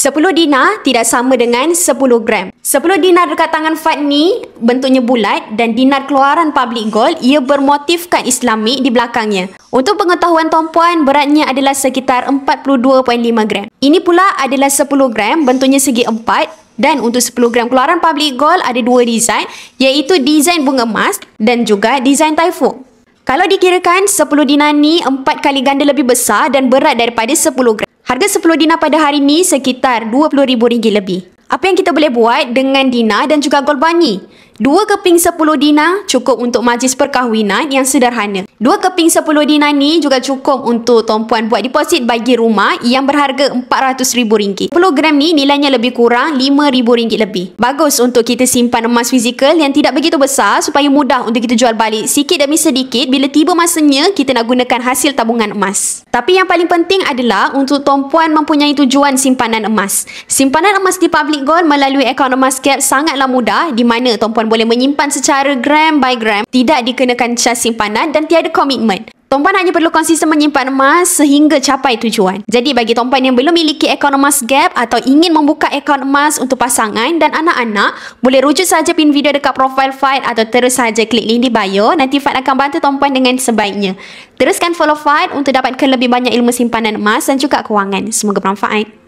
10 dinar tidak sama dengan 10 gram. 10 dinar dekat tangan Fad ni bentuknya bulat dan dinar keluaran public gold ia bermotifkan Islamik di belakangnya. Untuk pengetahuan tuan-puan, beratnya adalah sekitar 42.5 gram. Ini pula adalah 10 gram, bentuknya segi 4. Dan untuk 10 gram keluaran public gold ada dua design, iaitu design bunga emas dan juga design typhoon. Kalau dikirakan 10 dinar ni 4 kali ganda lebih besar dan berat daripada 10 gram. Harga 10 dinar pada hari ni sekitar RM20,000 lebih. Apa yang kita boleh buat dengan dinar dan juga gold bar ni? 2 keping 10 dinar cukup untuk majlis perkahwinan yang sederhana. 2 keping 10 dinar ni juga cukup untuk tuan-puan buat deposit bagi rumah yang berharga RM400,000. 10 gram ni nilainya lebih kurang RM5,000 lebih. Bagus untuk kita simpan emas fizikal yang tidak begitu besar supaya mudah untuk kita jual balik sikit demi sedikit bila tiba masanya kita nak gunakan hasil tabungan emas. Tapi yang paling penting adalah untuk tuan-puan mempunyai tujuan simpanan emas. Simpanan emas di public gold melalui akaun emas gap sangatlah mudah di mana tuan-puan boleh menyimpan secara gram by gram, tidak dikenakan cas simpanan dan tiada komitmen. Tuan-puan hanya perlu konsisten menyimpan emas sehingga capai tujuan. Jadi bagi tuan-puan yang belum memiliki akaun emas gap atau ingin membuka akaun emas untuk pasangan dan anak-anak, boleh rujuk saja pin video dekat profil Fad atau terus saja klik link di bio. Nanti Fad akan bantu tuan-puan dengan sebaiknya. Teruskan follow Fad untuk dapatkan lebih banyak ilmu simpanan emas dan juga kewangan. Semoga bermanfaat.